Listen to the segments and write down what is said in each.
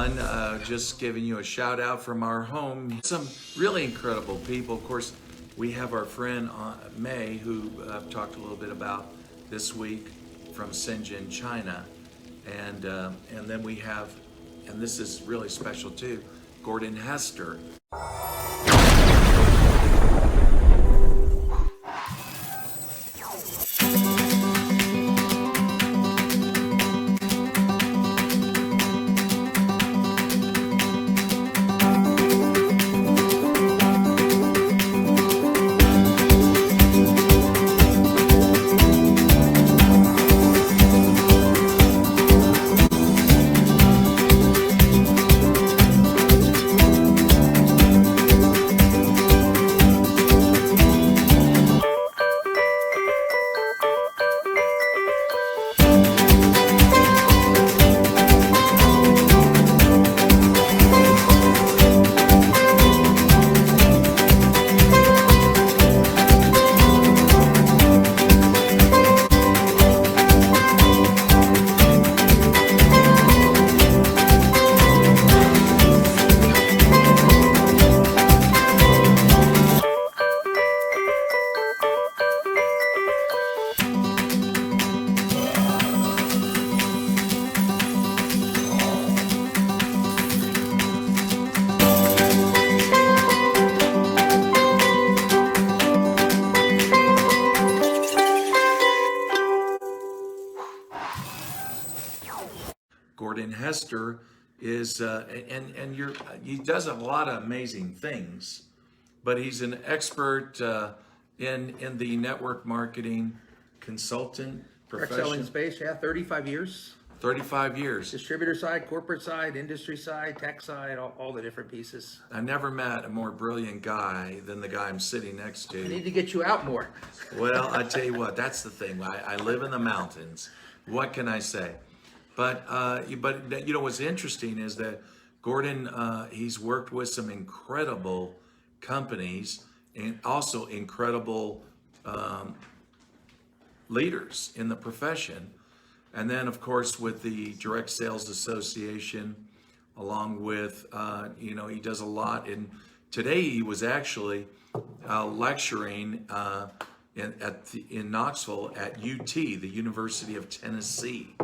everyone. Just giving you a shout out from our home. Some really incredible people. Of course, we have our friend May, who I've talked a little bit about this week from Shenzhen, China. And then we have, and this is really special too, Gordon Hester. Gordon Hester is, he does a lot of amazing things, but he's an expert in the network marketing consultant Direct selling profession. space, yeah, 35 years. 35 years. Distributor side, corporate side, industry side, tech side, all the different pieces. I never met a more brilliant guy than the guy I'm sitting next I to. need to get you out more. Well, I tell you what, that's the thing. I live in the mountains. What can I say? But you know what's interesting is that Gordon, he's worked with some incredible companies and also incredible leaders in the profession. And then, of course, with the Direct Sales Association, along with, he does a lot. And today he was actually lecturing in Knoxville at UT, the University of Tennessee.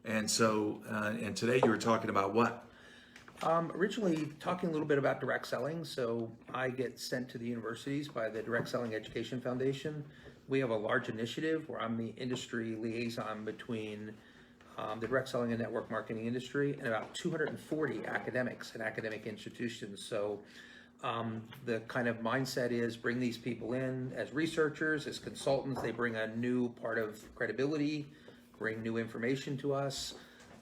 And so, and today you were talking about what? Originally talking a little bit about direct selling. So I get sent to the universities by the Direct Selling Education Foundation. We have a large initiative where I'm the industry liaison between the direct selling and network marketing industry and about 240 academics and academic institutions. So the kind of mindset is bring these people in as researchers, as consultants. They bring a new part of credibility, bring new information to us.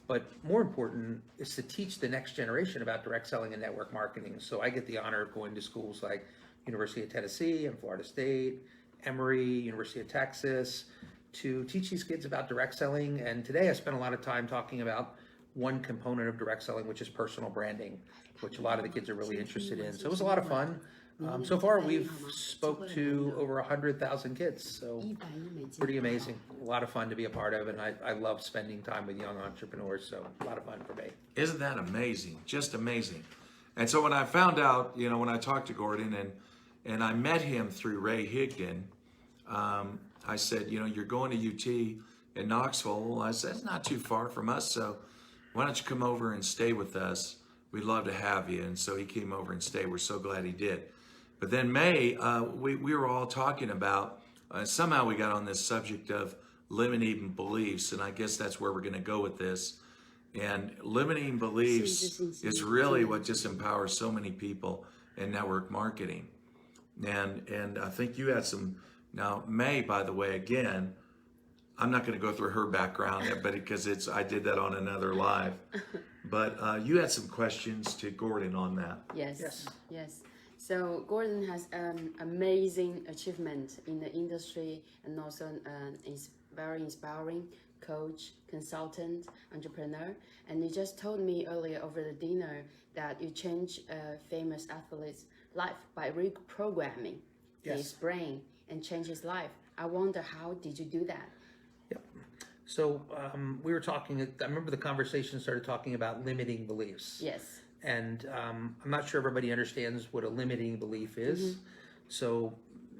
But more important is to teach the next generation about direct selling and network marketing. So I get the honor of going to schools like University of Tennessee and Florida State, Emory, University of Texas, to teach these kids about direct selling. And today I spent a lot of time talking about one component of direct selling, which is personal branding, which a lot of the kids are really interested in. So it was a lot of fun. So far we've spoke to over 100,000 kids, so pretty amazing. A lot of fun to be a part of, and I love spending time with young entrepreneurs, so a lot of fun for me. Isn't that amazing? Just amazing. And so when I found out, when I talked to Gordon and I met him through Ray Higdon, I said, you're going to UT in Knoxville. I said, it's not too far from us, so why don't you come over and stay with us? We'd love to have you. And so he came over and stayed. We're so glad he did. But then May, we were all talking about, somehow we got on this subject of limiting beliefs, and I guess that's where we're going to go with this. And limiting beliefs is really what just empowers so many people in network marketing. And I think you had some, now May, by the way, again, I'm not going to go through her background, but because I did that on another live. But you had some questions to Gordon on that. Yes. So Gordon has an amazing achievement in the industry and also is very inspiring coach, consultant, entrepreneur. And you just told me earlier over the dinner that you changed a famous athlete's life by reprogramming his brain and change his life. I wonder, how did you do that? Yep. So we were talking, I remember the conversation started talking about limiting beliefs. Yes. And I'm not sure everybody understands what a limiting belief is. So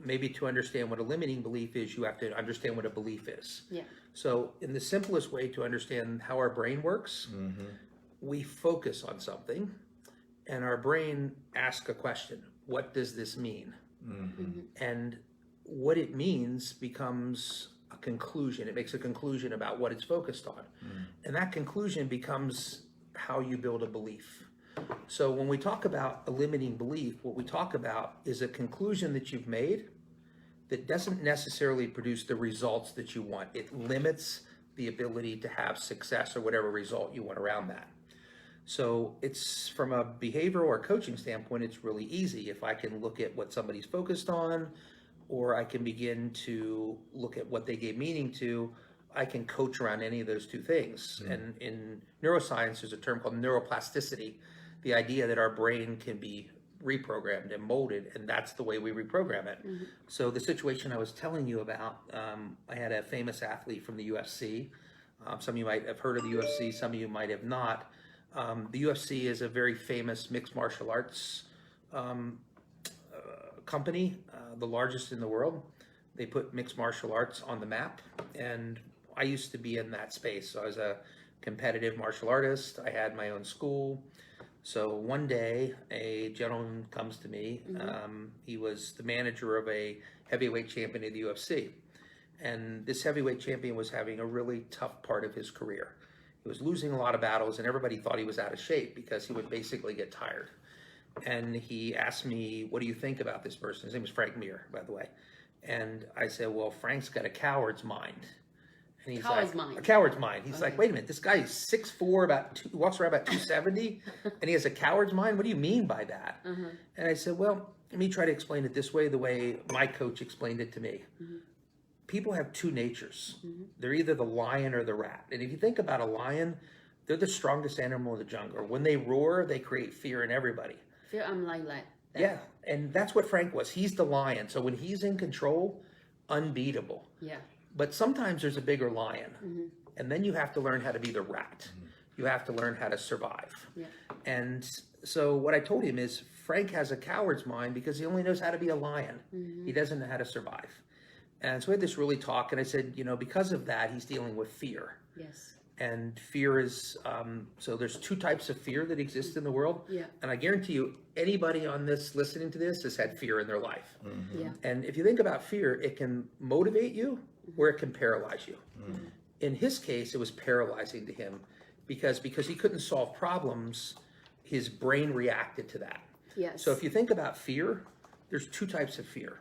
maybe to understand what a limiting belief is, you have to understand what a belief is. Yeah. So in the simplest way to understand how our brain works, we focus on something and our brain asks a question. What does this mean? And what it means becomes a conclusion. It makes a conclusion about what it's focused on. And that conclusion becomes how you build a belief. So when we talk about a limiting belief, what we talk about is a conclusion that you've made that doesn't necessarily produce the results that you want. It limits the ability to have success or whatever result you want around that. So it's from a behavioral or coaching standpoint, it's really easy. If I can look at what somebody's focused on, or I can begin to look at what they gave meaning to, I can coach around any of those two things. And in neuroscience, there's a term called neuroplasticity, the idea that our brain can be reprogrammed and molded, and that's the way we reprogram it. So the situation I was telling you about, I had a famous athlete from the UFC. Some of you might have heard of the UFC, some of you might have not. The UFC is a very famous mixed martial arts company, the largest in the world. They put mixed martial arts on the map, and I used to be in that space. So I was a competitive martial artist. I had my own school. So one day, a gentleman comes to me. He was the manager of a heavyweight champion of the UFC. And this heavyweight champion was having a really tough part of his career. He was losing a lot of battles, and everybody thought he was out of shape because he would basically get tired. And he asked me, what do you think about this person? His name was Frank Mir, by the way. And I said, well, Frank's got a coward's mind. And he's Coward's like, mind. a coward's mind. He's like, wait a minute, this guy is 6'4", walks around about 270, and he has a coward's mind? What do you mean by that? And I said, well, let me try to explain it this way, the way my coach explained it to me. People have two natures. They're either the lion or the rat. And if you think about a lion, they're the strongest animal in the jungle. When they roar, they create fear in everybody. Feel I'm like that. Yeah, and that's what Frank was. He's the lion. So when he's in control, unbeatable. Yeah. But sometimes there's a bigger lion. And then you have to learn how to be the rat. You have to learn how to survive. Yeah. And so what I told him is Frank has a coward's mind because he only knows how to be a lion. He doesn't know how to survive. And so we had this really talk, and I said, you know, because of that, he's dealing with fear. Yes. And fear is, so there's two types of fear that exist in the world. Yeah. And I guarantee you, anybody on this, listening to this, has had fear in their life. Yeah. And if you think about fear, it can motivate you or it can paralyze you. In his case, it was paralyzing to him because he couldn't solve problems, his brain reacted to that. Yes. So if you think about fear, there's two types of fear.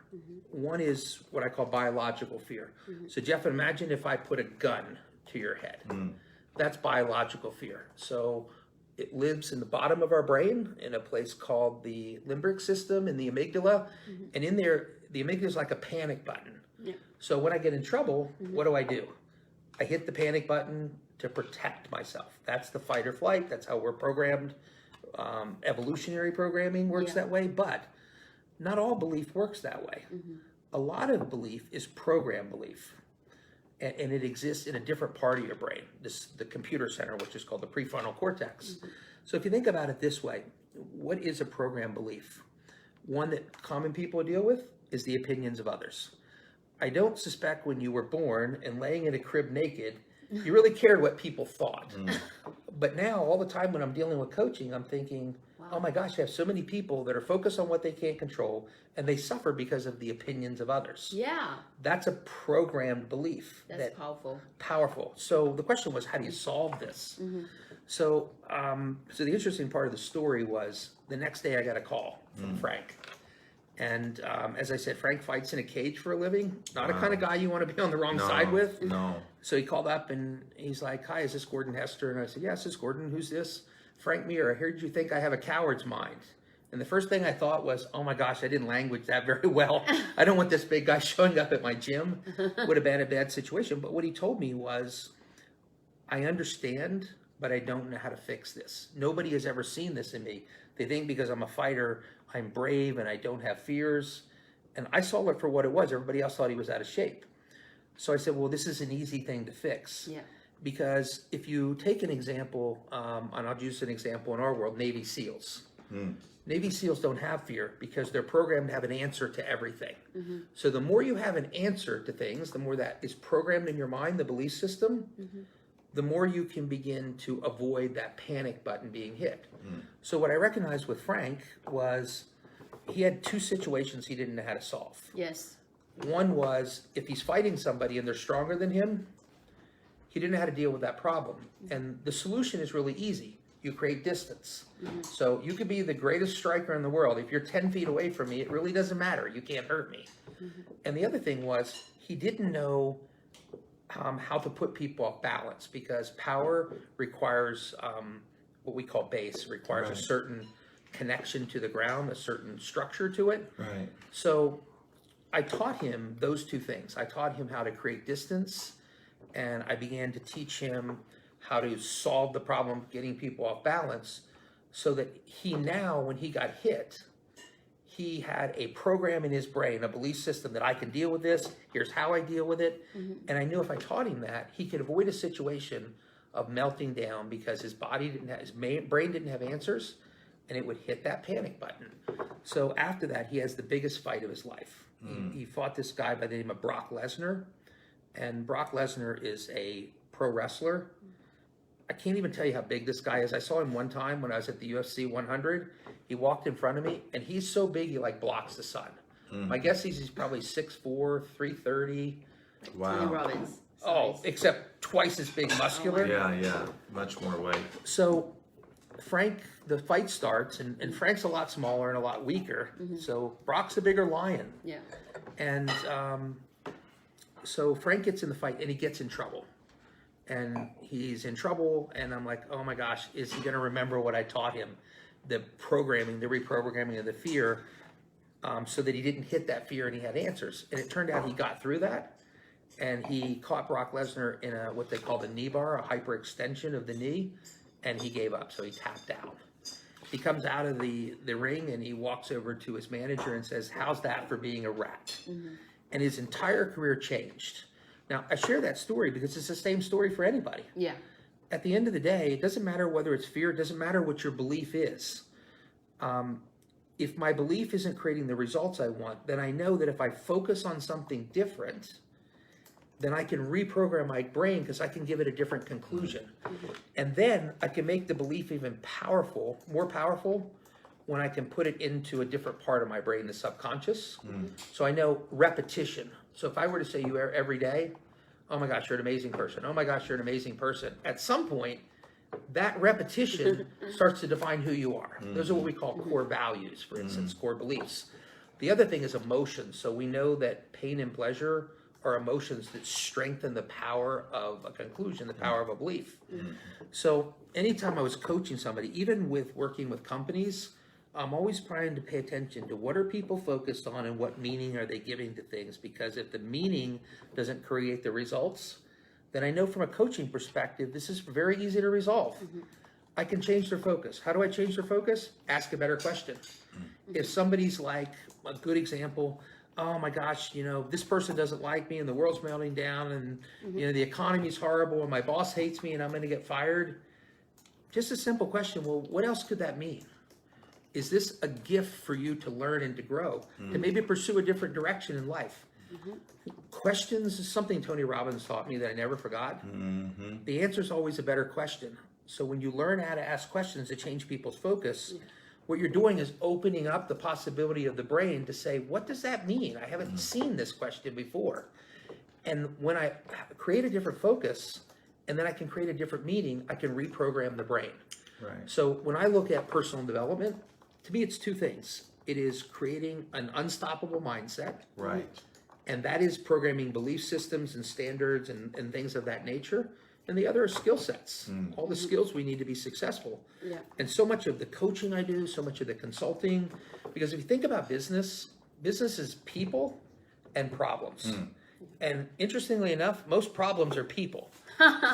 One is what I call biological fear. So Jeff, imagine if I put a gun to your head. That's biological fear. So it lives in the bottom of our brain in a place called the limbic system and the amygdala. And in there, the amygdala is like a panic button. Yeah. So when I get in trouble, what do? I hit the panic button to protect myself. That's the fight or flight. That's how we're programmed. Evolutionary programming works that way, but not all belief works that way. A lot of belief is program belief. And it exists in a different part of your brain, the computer center, which is called the prefrontal cortex. So if you think about it this way, what is a program belief? One that common people deal with is the opinions of others. I don't suspect when you were born and laying in a crib naked, you really cared what people thought. But now, all the time when I'm dealing with coaching, I'm thinking, oh my gosh, I have so many people that are focused on what they can't control, and they suffer because of the opinions of others. Yeah. That's a programmed belief. That's powerful. Powerful. So the question was, how do you solve this? So, so the interesting part of the story was the next day I got a call from Frank. And as I said, Frank fights in a cage for a living. Not a kind of guy you want to be on the wrong side with. No. So he called up and he's like, hi, is this Gordon Hester? And I said, yes, this is Gordon. Who's this? Frank Mir. I heard you think I have a coward's mind. And the first thing I thought was, oh my gosh, I didn't language that very well. I don't want this big guy showing up at my gym. Would have been a bad situation. But what he told me was, I understand, but I don't know how to fix this. Nobody has ever seen this in me. They think because I'm a fighter, I'm brave and I don't have fears. And I saw it for what it was. Everybody else thought he was out of shape. So I said, well, this is an easy thing to fix. Yeah. Because if you take an example, and I'll use an example in our world, Navy SEALs. Navy SEALs don't have fear because they're programmed to have an answer to everything. So the more you have an answer to things, the more that is programmed in your mind, the belief system, the more you can begin to avoid that panic button being hit. So what I recognized with Frank was he had two situations he didn't know how to solve. Yes. One was if he's fighting somebody and they're stronger than him, he didn't know how to deal with that problem. And the solution is really easy. You create distance. So you could be the greatest striker in the world. If you're 10 feet away from me, it really doesn't matter. You can't hurt me. And the other thing was he didn't know how to put people off balance, because power requires what we call base, requires a certain connection to the ground, a certain structure to it. Right. So I taught him those two things. I taught him how to create distance, and I began to teach him how to solve the problem of getting people off balance, so that he now, when he got hit, he had a program in his brain, a belief system that I can deal with this, here's how I deal with it. And I knew if I taught him that, he could avoid a situation of melting down because his body didn't have, his brain didn't have answers, and it would hit that panic button. So after that, he has the biggest fight of his life. He fought this guy by the name of Brock Lesnar, and Brock Lesnar is a pro wrestler. I can't even tell you how big this guy is. I saw him one time when I was at the UFC 100. He walked in front of me, and he's so big he like blocks the sun. My guess is he's probably 6'4", 330. Wow. Tony Robbins. Oh, size. except twice as big muscular. Yeah, much more weight. So Frank, the fight starts, and Frank's a lot smaller and a lot weaker. So Brock's a bigger lion. Yeah. And so Frank gets in the fight, and he gets in trouble. And he's in trouble, and I'm like, oh my gosh, is he going to remember what I taught him? The programming, the reprogramming of the fear, so that he didn't hit that fear and he had answers. And it turned out he got through that, and he caught Brock Lesnar in a what they call the knee bar, a hyperextension of the knee, and he gave up, so he tapped out. He comes out of the ring, and he walks over to his manager and says, how's that for being a rat? And his entire career changed. Now, I share that story because it's the same story for anybody. Yeah. At the end of the day, it doesn't matter whether it's fear, it doesn't matter what your belief is. If my belief isn't creating the results I want, then I know that if I focus on something different, then I can reprogram my brain because I can give it a different conclusion. And then I can make the belief even more powerful, when I can put it into a different part of my brain, the subconscious. So I know repetition. So if I were to say you every day, oh my gosh, you're an amazing person. Oh my gosh, you're an amazing person. At some point, that repetition starts to define who you are. Those are what we call core values, for instance, core beliefs. The other thing is emotions. So we know that pain and pleasure are emotions that strengthen the power of a conclusion, the power of a belief. So anytime I was coaching somebody, even with working with companies, I'm always trying to pay attention to what are people focused on and what meaning are they giving to things, because if the meaning doesn't create the results, then I know from a coaching perspective, this is very easy to resolve. I can change their focus. How do I change their focus? Ask a better question. If somebody's like, a good example, oh my gosh, this person doesn't like me and the world's melting down and, the economy's horrible and my boss hates me and I'm going to get fired. Just a simple question. Well, what else could that mean? Is this a gift for you to learn and to grow, to maybe pursue a different direction in life? Questions is something Tony Robbins taught me that I never forgot. The answer is always a better question. So when you learn how to ask questions to change people's focus, what you're doing is opening up the possibility of the brain to say, what does that mean? I haven't seen this question before. And when I create a different focus, and then I can create a different meaning, I can reprogram the brain. Right. So when I look at personal development, to me, it's two things. It is creating an unstoppable mindset. Right. And that is programming belief systems and standards and things of that nature. And the other are skill sets, all the skills we need to be successful. Yeah. And so much of the coaching I do, so much of the consulting, because if you think about business is people and problems. And interestingly enough, most problems are people.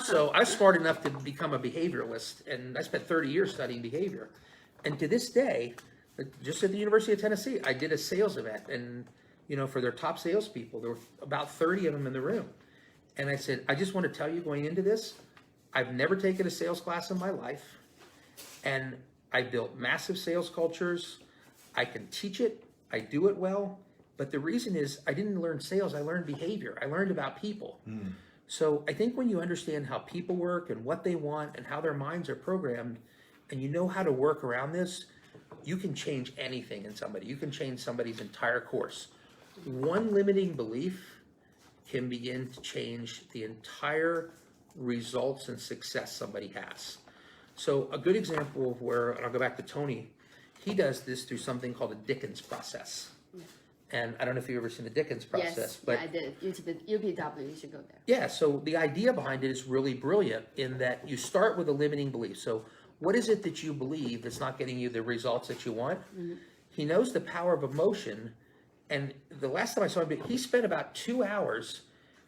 So I was smart enough to become a behavioralist, and I spent 30 years studying behavior. And to this day, just at the University of Tennessee, I did a sales event, and for their top salespeople, there were about 30 of them in the room. And I said, I just want to tell you going into this, I've never taken a sales class in my life. And I built massive sales cultures. I can teach it. I do it well. But the reason is I didn't learn sales. I learned behavior. I learned about people. So I think when you understand how people work and what they want and how their minds are programmed, and you know how to work around this, you can change anything in somebody. You can change somebody's entire course. One limiting belief can begin to change the entire results and success somebody has. So a good example of where, and I'll go back to Tony, he does this through something called a Dickens process. And I don't know if you've ever seen the Dickens process, Yes, but I did. UPW, you should go there. yeah, so the idea behind it is really brilliant in that you start with a limiting belief. So what is it that you believe that's not getting you the results that you want? He knows the power of emotion. And the last time I saw him, he spent about 2 hours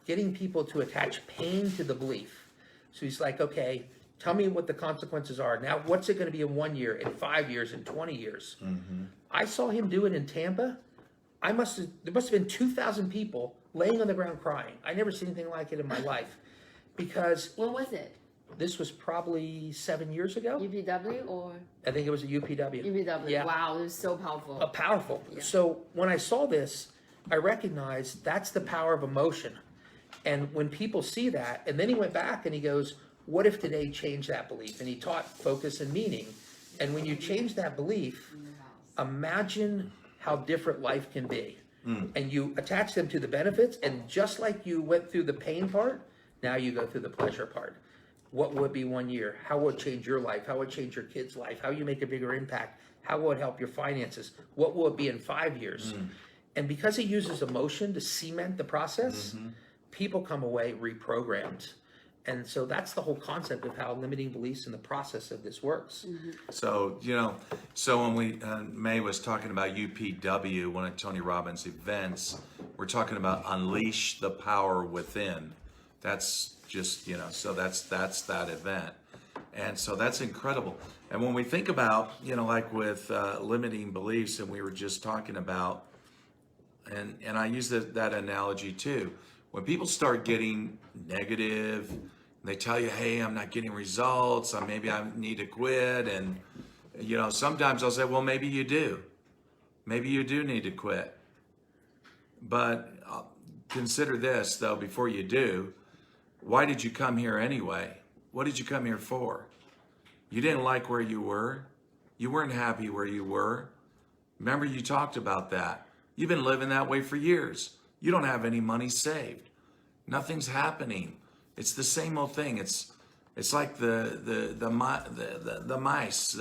getting people to attach pain to the belief. So he's like, okay, tell me what the consequences are. Now, what's it going to be in 1 year, in 5 years, in 20 years? I saw him do it in Tampa. There must have been 2,000 people laying on the ground crying. I never seen anything like it in my life, because What was it? this was probably 7 years ago. UPW or I think it was a UPW. UPW? Yeah. Wow, it was so powerful. Powerful. So when I saw this, I recognized that's the power of emotion. And when people see that, and then he went back and he goes, what if today changed that belief? And he taught focus and meaning. And when you change that belief, imagine how different life can be. And you attach them to the benefits, and just like you went through the pain part, now you go through the pleasure part. What would be 1 year? How will it change your life? How will it change your kid's life? How you make a bigger impact? How will it help your finances? What will it be in 5 years? And because he uses emotion to cement the process, people come away reprogrammed. And so that's the whole concept of how limiting beliefs and the process of this works. So, so when May was talking about UPW, one of Tony Robbins' events, we're talking about unleash the power within. That's just, so that's that event. And so that's incredible. And when we think about, like with limiting beliefs, and we were just talking about, and I use that analogy too, when people start getting negative, they tell you, hey, I'm not getting results, maybe I need to quit. And, sometimes I'll say, well, maybe you do. Maybe you do need to quit. But consider this, though, before you do, why did you come here anyway? What did you come here for? You didn't like where you were. You weren't happy where you were. Remember, you talked about that. You've been living that way for years. You don't have any money saved. Nothing's happening. It's the same old thing. It's like the mice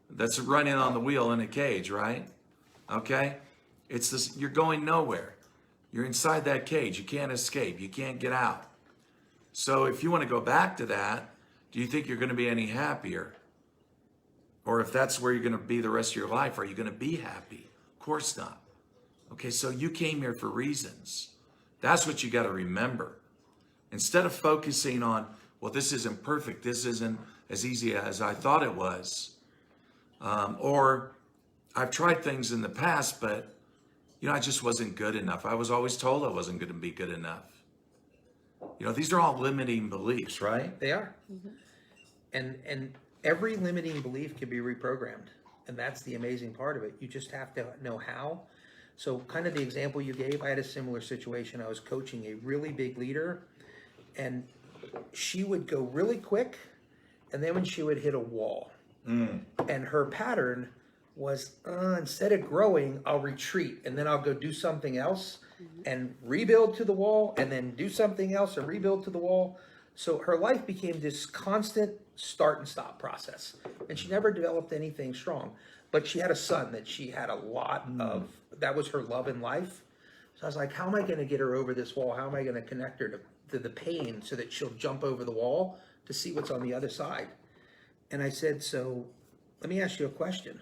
that's running on the wheel in a cage, right? Okay? It's this. You're going nowhere. You're inside that cage. You can't escape. You can't get out. So if you want to go back to that, do you think you're going to be any happier? Or if that's where you're going to be the rest of your life, are you going to be happy? Of course not. Okay, so you came here for reasons. That's what you got to remember. Instead of focusing on, well, this isn't perfect, this isn't as easy as I thought it was, or I've tried things in the past, but I just wasn't good enough. I was always told I wasn't going to be good enough. These are all limiting beliefs, right? They are. And every limiting belief can be reprogrammed. And that's the amazing part of it. You just have to know how. So kind of the example you gave, I had a similar situation. I was coaching a really big leader, and she would go really quick, and then when she would hit a wall, and her pattern was, instead of growing, I'll retreat, and then I'll go do something else and rebuild to the wall, and then do something else and rebuild to the wall. So her life became this constant start and stop process, and she never developed anything strong. But she had a son that she had a lot of, that was her love in life. So I was like, how am I going to get her over this wall? How am I going to connect her to the pain so that she'll jump over the wall to see what's on the other side? And I said, so let me ask you a question.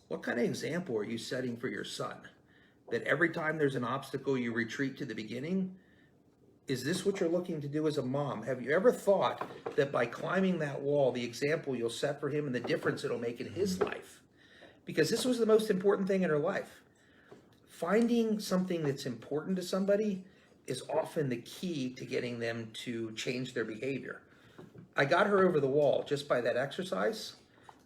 What kind of example are you setting for your son? That every time there's an obstacle, you retreat to the beginning? Is this what you're looking to do as a mom? Have you ever thought that by climbing that wall, the example you'll set for him and the difference it'll make in his life? Because this was the most important thing in her life. Finding something that's important to somebody is often the key to getting them to change their behavior. I got her over the wall just by that exercise,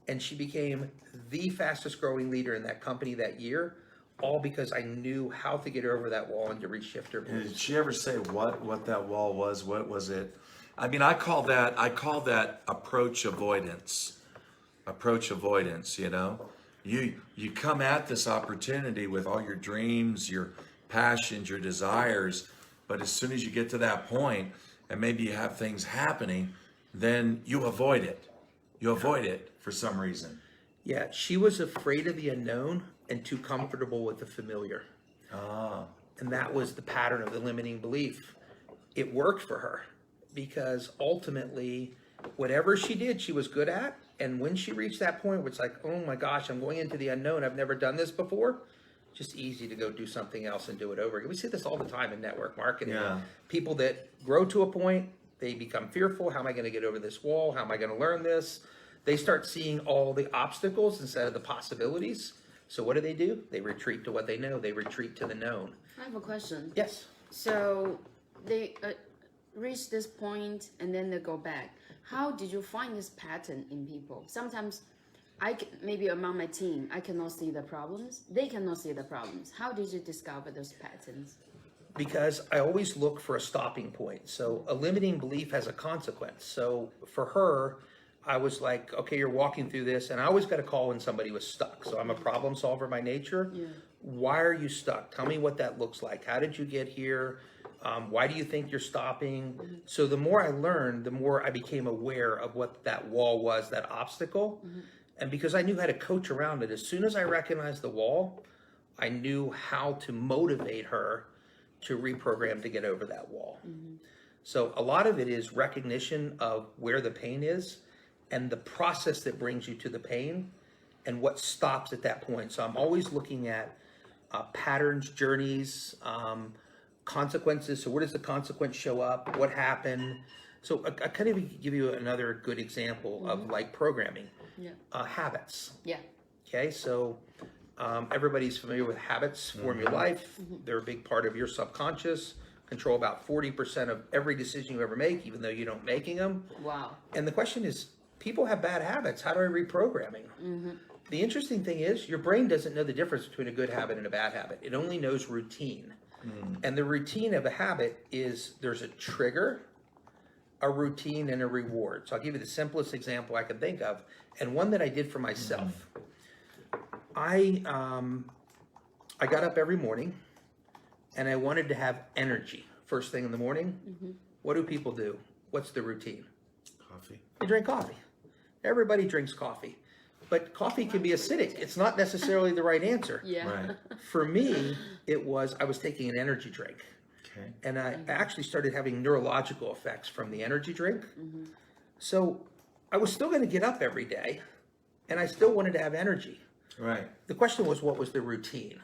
and she became the fastest growing leader in that company that year, all because I knew how to get her over that wall and to reshift her Did beliefs. she ever say what that wall was? What was it? I mean, I call that approach avoidance. Approach avoidance, you know. You come at this opportunity with all your dreams, your passions, your desires, but as soon as you get to that point and maybe you have things happening, then you avoid it. You avoid it for some reason. Yeah, she was afraid of the unknown and too comfortable with the familiar. Ah, And that was the pattern of the limiting belief. It worked for her because ultimately, whatever she did, she was good at. And when she reached that point where it's like, oh my gosh, I'm going into the unknown, I've never done this before, just easy to go do something else and do it over again. We see this all the time in network marketing. Yeah. People that grow to a point, they become fearful. How am I going to get over this wall? How am I going to learn this? They start seeing all the obstacles instead of the possibilities. So what do? They retreat to what they know. They retreat to the known. I have a question. Yes. So they reach this point and then they go back. How did you find this pattern in people? Sometimes maybe among my team, I cannot see the problems. They cannot see the problems. How did you discover those patterns? Because I always look for a stopping point. So a limiting belief has a consequence. So for her, I was like, okay, you're walking through this, and I always got a call when somebody was stuck. So I'm a problem solver by nature. Yeah. Why are you stuck? Tell me what that looks like. How did you get here? Why do you think you're stopping? Mm-hmm. So the more I learned, the more I became aware of what that wall was, that obstacle. Mm-hmm. And because I knew how to coach around it, as soon as I recognized the wall, I knew how to motivate her to reprogram to get over that wall. Mm-hmm. So a lot of it is recognition of where the pain is and the process that brings you to the pain and what stops at that point. So I'm always looking at patterns, journeys, consequences. So where does the consequence show up? What happened? So I kind of give you another good example of like programming. Yeah. Habits. Yeah. Okay, so everybody's familiar with habits form your life. They're a big part of your subconscious, control about 40% of every decision you ever make, even though you don't making them. Wow. And the question is, people have bad habits. How do I reprogramming? The interesting thing is your brain doesn't know the difference between a good habit and a bad habit. It only knows routine. And the routine of a habit is there's a trigger, a routine, and a reward. So I'll give you the simplest example I can think of, and one that I did for myself. I got up every morning and I wanted to have energy first thing in the morning. What do people do? What's the routine? coffee. They drink coffee. Everybody drinks coffee. But coffee can be acidic. It's not necessarily the right answer. Yeah. Right. For me, I was taking an energy drink. Okay. And I actually started having neurological effects from the energy drink. So I was still going to get up every day and I still wanted to have energy. Right. The question was, what was the routine?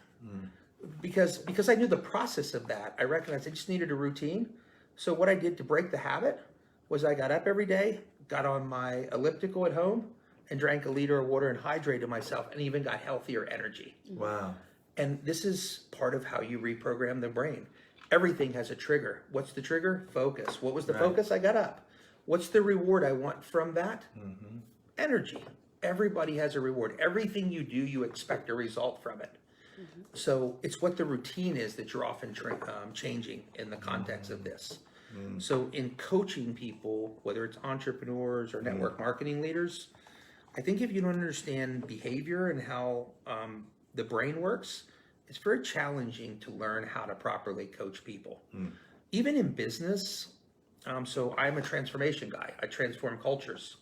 Because I knew the process of that, I recognized I just needed a routine. So what I did to break the habit was I got up every day, got on my elliptical at home, and drank a liter of water and hydrated myself, and even got healthier energy. Wow. And this is part of how you reprogram the brain. Everything has a trigger. What's the trigger? Focus. What was the focus? I got up. What's the reward I want from that? Energy. Everybody has a reward. Everything you do, you expect a result from it. So it's what the routine is that you're often changing in the context of this. So in coaching people, whether it's entrepreneurs or network marketing leaders, I think if you don't understand behavior and how the brain works, it's very challenging to learn how to properly coach people. Even in business, so I'm a transformation guy. I transform cultures.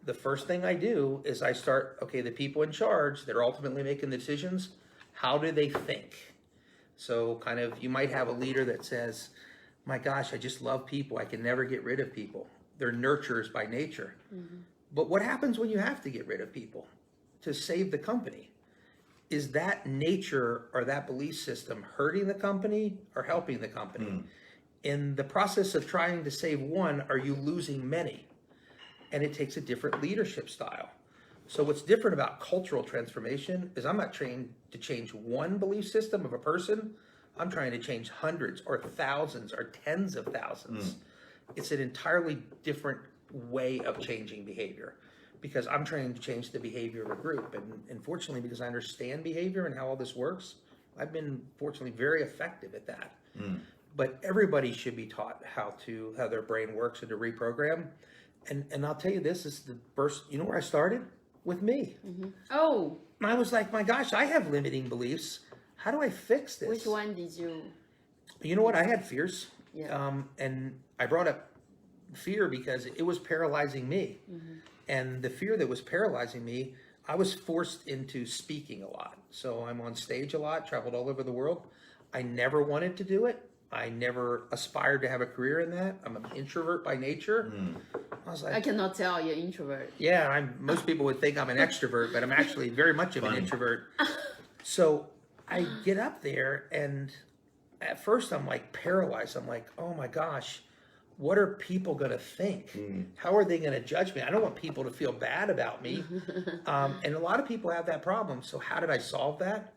The first thing I do is I start, okay, the people in charge that are ultimately making the decisions, how do they think? So kind of, you might have a leader that says, my gosh, I just love people. I can never get rid of people. They're nurturers by nature. But what happens when you have to get rid of people to save the company? Is that nature or that belief system hurting the company or helping the company? In the process of trying to save one, are you losing many? And it takes a different leadership style. So what's different about cultural transformation is I'm not trained to change one belief system of a person. I'm trying to change hundreds or thousands or tens of thousands. It's an entirely different way of changing behavior, because I'm trying to change the behavior of a group. And fortunately, because I understand behavior and how all this works, I've been fortunately very effective at that. But everybody should be taught how their brain works and to reprogram. And I'll tell you, this is the first, you know where I started? With me. Oh, And I was like, my gosh, I have limiting beliefs. How do I fix this? which one did you? You know what? I had fears. Yeah. And I brought up fear because it was paralyzing me. And the fear that was paralyzing me, I was forced into speaking a lot. So I'm on stage a lot, traveled all over the world. I never wanted to do it. I never aspired to have a career in that. I'm an introvert by nature. I was like, I cannot tell you're introvert. yeah, most people would think I'm an extrovert, but I'm actually very much of an introvert. So I get up there, and at first I'm like paralyzed. I'm like, oh my gosh, what are people going to think? How are they going to judge me? I don't want people to feel bad about me. And a lot of people have that problem. So how did I solve that?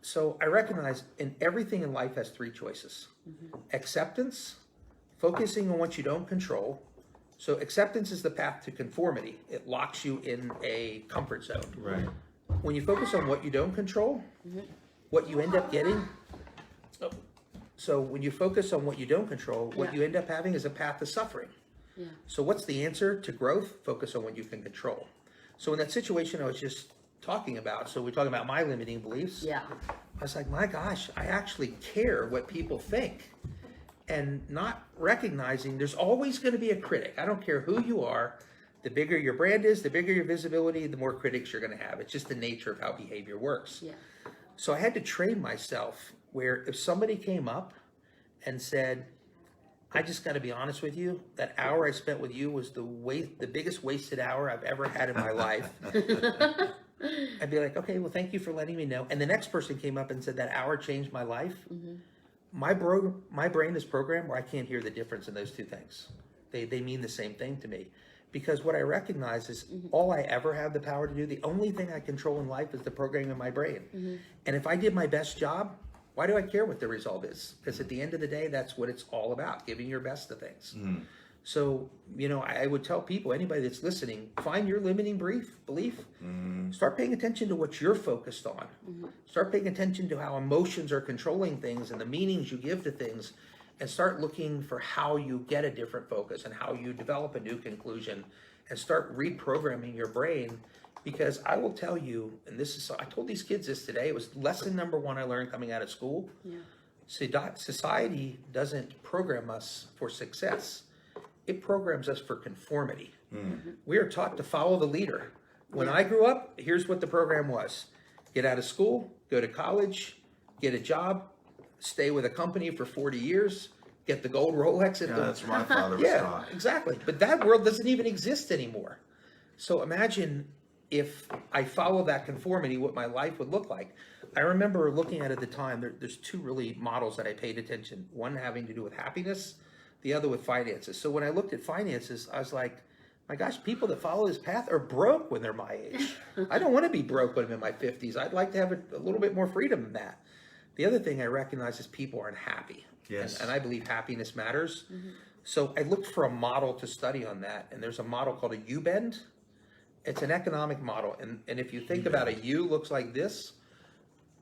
So I recognize everything in life has three choices. Acceptance, focusing on what you don't control. So acceptance is the path to conformity. It locks you in a comfort zone. Right. When you focus on what you don't control, what you end up getting. So when you focus on what you don't control, what you end up having is a path to suffering. Yeah. So what's the answer to growth? Focus on what you can control. So in that situation I was just talking about, so we're talking about my limiting beliefs. Yeah. I was like, my gosh, I actually care what people think. And not recognizing there's always going to be a critic. I don't care who you are. The bigger your brand is, the bigger your visibility, the more critics you're going to have. It's just the nature of how behavior works. Yeah. So I had to train myself where if somebody came up and said, I just got to be honest with you, that hour I spent with you was the biggest wasted hour I've ever had in my life. I'd be like, okay, well, thank you for letting me know. And the next person came up and said that hour changed my life. My brain is programmed where I can't hear the difference in those two things. They mean the same thing to me. Because what I recognize is all I ever have the power to do, the only thing I control in life is the programming of my brain. And if I did my best job, why do I care what the result is? Because at the end of the day, that's what it's all about, giving your best to things. So, I would tell people, anybody that's listening, find your limiting belief. Start paying attention to what you're focused on. Start paying attention to how emotions are controlling things and the meanings you give to things, and start looking for how you get a different focus and how you develop a new conclusion, and start reprogramming your brain. Because I will tell you, and I told these kids this today, it was lesson number one I learned coming out of school. Society doesn't program us for success. It programs us for conformity. We are taught to follow the leader. When I grew up, here's what the program was. Get out of school, go to college, get a job, stay with a company for 40 years, get the gold Rolex. That's what my father was taught. Exactly. But that world doesn't even exist anymore. So imagine if I follow that conformity, what my life would look like. I remember looking at it at the time, there's two really models that I paid attention. One having to do with happiness, the other with finances. So when I looked at finances, I was like, my gosh, people that follow this path are broke when they're my age. I don't want to be broke when I'm in my 50s. I'd like to have a little bit more freedom than that. The other thing I recognize is people aren't happy. Yes. And I believe happiness matters. So I looked for a model to study on that. And there's a model called a U-bend. It's an economic model. And if you think about a U looks like this,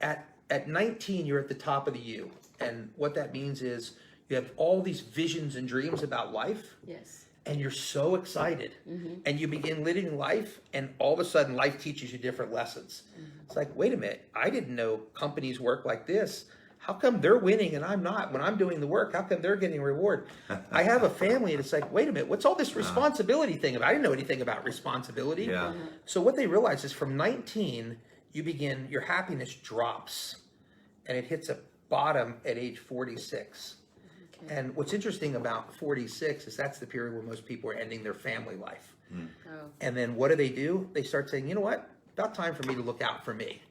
at 19, you're at the top of the U. And what that means is you have all these visions and dreams about life. Yes. And you're so excited. And you begin living life, and all of a sudden life teaches you different lessons. It's like, wait a minute, I didn't know companies work like this. How come they're winning and I'm not? When I'm doing the work, how come they're getting a reward? I have a family, and it's like, wait a minute, what's all this responsibility thing? I didn't know anything about responsibility. Yeah. So what they realize is from 19, your happiness drops, and it hits a bottom at age 46. And what's interesting about 46 is that's the period where most people are ending their family life. And then what do? They start saying, you know what? About time for me to look out for me.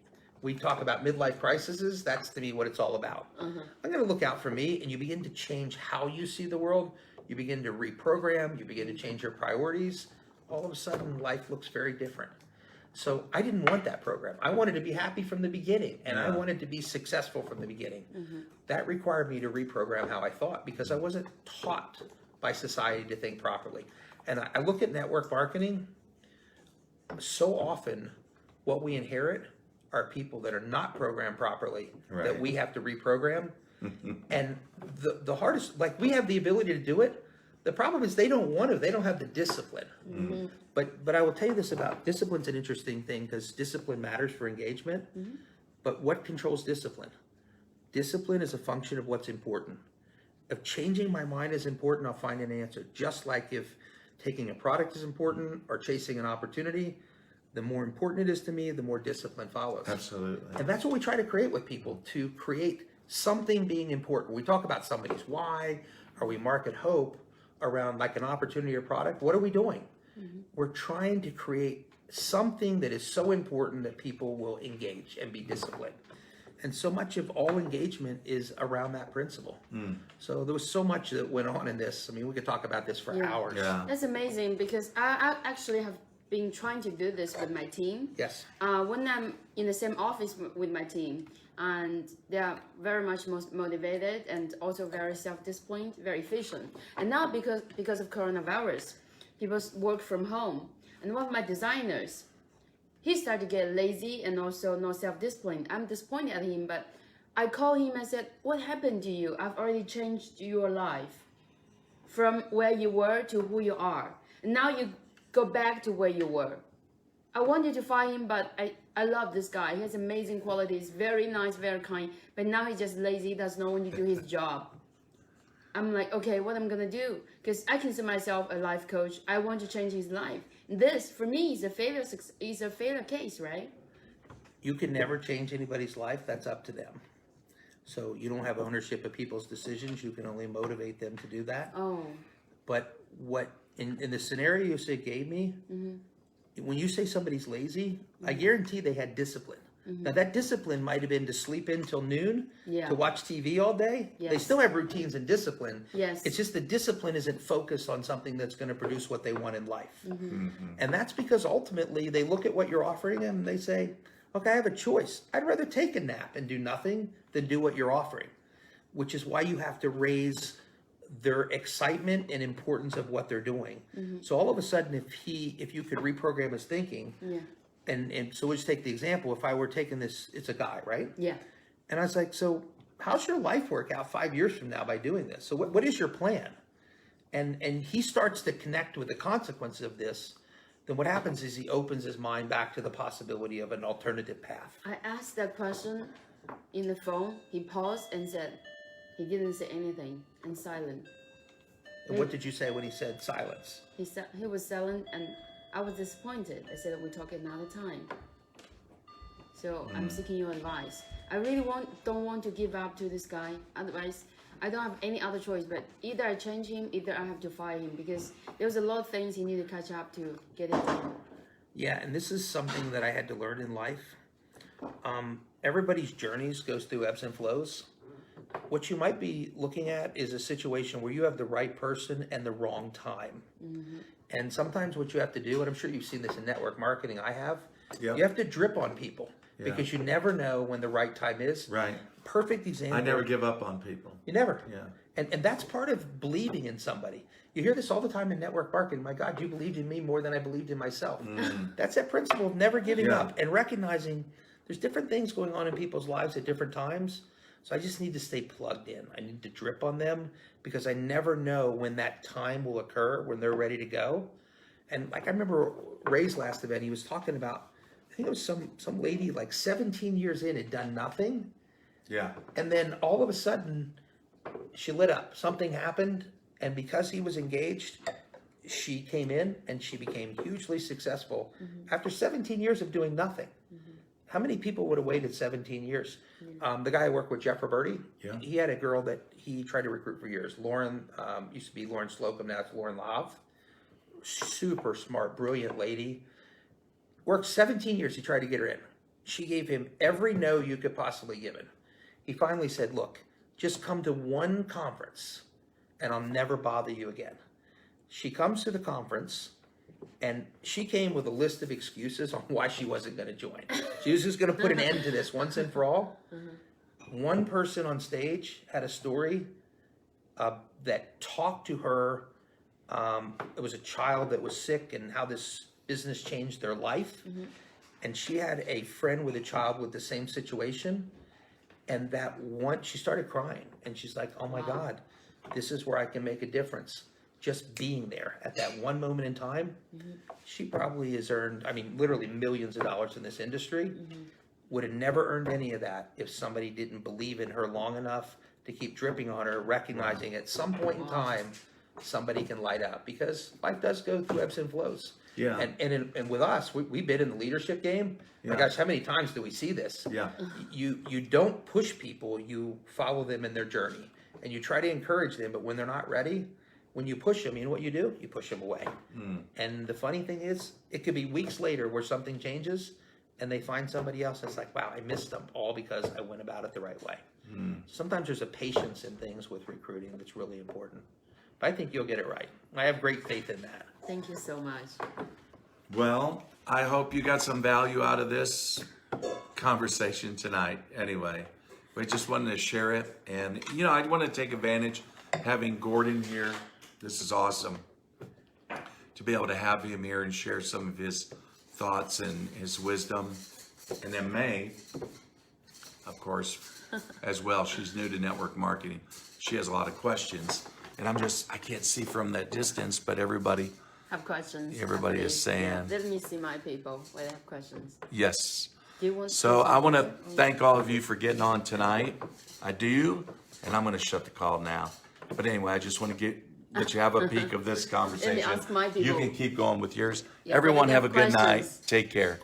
We talk about midlife crises. That's to me what it's all about. I'm going to look out for me, and you begin to change how you see the world. You begin to reprogram. You begin to change your priorities. All of a sudden, life looks very different. So I didn't want that program. I wanted to be happy from the beginning, and I wanted to be successful from the beginning. That required me to reprogram how I thought because I wasn't taught by society to think properly. And I look at network marketing, so often what we inherit are people that are not programmed properly, that we have to reprogram. And the hardest, like we have the ability to do it. The problem is they don't want to, they don't have the discipline. But I will tell you this about discipline's an interesting thing because discipline matters for engagement. But what controls discipline? Discipline is a function of what's important. If changing my mind is important, I'll find an answer. Just like if taking a product is important or chasing an opportunity, the more important it is to me, the more discipline follows. Absolutely. And that's what we try to create with people, to create something being important. We talk about somebody's why, or we market hope around like an opportunity or product. What are we doing? We're trying to create something that is so important that people will engage and be disciplined. And so much of all engagement is around that principle. So there was so much that went on in this. I mean, we could talk about this for hours. That's amazing because I actually have been trying to do this with my team. Yes. When I'm in the same office with my team, and they are very much most motivated and also very self-disciplined, very efficient. And now because of coronavirus, people work from home. And one of my designers, he started to get lazy and also no self-discipline. I'm disappointed at him, but I called him and said, what happened to you? I've already changed your life from where you were to who you are. And now you go back to where you were. I wanted to fire him, but I love this guy. He has amazing qualities, very nice, very kind. But now he's just lazy, does not want to do his job. I'm like, okay, what I'm gonna do? Because I consider myself a life coach. I want to change his life. This, for me, is a failure case, right? You can never change anybody's life. That's up to them. So you don't have ownership of people's decisions. You can only motivate them to do that. Oh. But what in the scenario you say gave me, when you say somebody's lazy, I guarantee they had discipline. Now that discipline might have been to sleep in till noon, to watch TV all day. They still have routines and discipline. It's just the discipline isn't focused on something that's going to produce what they want in life. And that's because ultimately they look at what you're offering them and they say, okay, I have a choice. I'd rather take a nap and do nothing than do what you're offering, which is why you have to raise their excitement and importance of what they're doing. So all of a sudden, if you could reprogram his thinking, and so we'll just take the example. If I were taking this, it's a guy, right? Yeah. And I was like, so how's your life work out 5 years from now by doing this? So what is your plan? And he starts to connect with the consequences of this. Then what happens is he opens his mind back to the possibility of an alternative path. I asked that question in the phone. He paused and said, he didn't say anything and silent. And what did you say when he said silence? He was silent and I was disappointed. I said, we'll talk another time. So I'm seeking your advice. I really don't want to give up to this guy. Otherwise, I don't have any other choice. But either I change him, either I have to fire him because there's a lot of things he needed to catch up to get it done. Yeah, and this is something that I had to learn in life. Everybody's journeys goes through ebbs and flows. What you might be looking at is a situation where you have the right person and the wrong time. And sometimes what you have to do, and I'm sure you've seen this in network marketing, I have, you have to drip on people because you never know when the right time is. Right. Perfect example. I never give up on people. You never. Yeah. And that's part of believing in somebody. You hear this all the time in network marketing. My God, you believed in me more than I believed in myself. That's that principle of never giving up and recognizing there's different things going on in people's lives at different times. So I just need to stay plugged in. I need to drip on them because I never know when that time will occur, when they're ready to go. And like I remember Ray's last event, he was talking about, I think it was some lady like 17 years in had done nothing. Yeah. And then all of a sudden she lit up. Something happened. And because he was engaged, she came in and she became hugely successful after 17 years of doing nothing. How many people would have waited 17 years? The guy I worked with, Jeff Altgilbers, he had a girl that he tried to recruit for years. Lauren, used to be Lauren Slocum, now it's Lauren Lav. Super smart, brilliant lady. Worked 17 years, he tried to get her in. She gave him every no you could possibly give him. He finally said, look, just come to one conference and I'll never bother you again. She comes to the conference And she came with a list of excuses on why she wasn't going to join. She was just going to put an end to this once and for all. One person on stage had a story that talked to her. It was a child that was sick and how this business changed their life. And she had a friend with a child with the same situation. And that one, she started crying. And she's like, oh my God, this is where I can make a difference. Just being there at that one moment in time. She probably has earned, I mean, literally millions of dollars in this industry. Would have never earned any of that if somebody didn't believe in her long enough to keep dripping on her, recognizing at some point in time, somebody can light up, because life does go through ebbs and flows. Yeah. And with us, we've been in the leadership game. My gosh, how many times do we see this? Yeah. You don't push people, you follow them in their journey, and you try to encourage them, but when they're not ready, when you push them, you know what you do? You push them away. And the funny thing is, it could be weeks later where something changes and they find somebody else that's like, wow, I missed them, all because I went about it the right way. Sometimes there's a patience in things with recruiting that's really important. But I think you'll get it right. I have great faith in that. Thank you so much. Well, I hope you got some value out of this conversation tonight. Anyway, we just wanted to share it. And, you know, I want to take advantage having Gordon here. This is awesome to be able to have him here and share some of his thoughts and his wisdom. And then May, of course, as well. She's new to network marketing. She has a lot of questions. And I can't see from that distance, but everybody Have questions? Everybody Okay. is saying- Yeah, let me see my people whether they have questions. Yes. Do you want So to- I want to thank all of you for getting on tonight. I do, and I'm going to shut the call now. But anyway, I just want to let you have a peek of this conversation. ask my You people. can keep going with yours. Yeah, Everyone if they have a have good night. questions. Take care.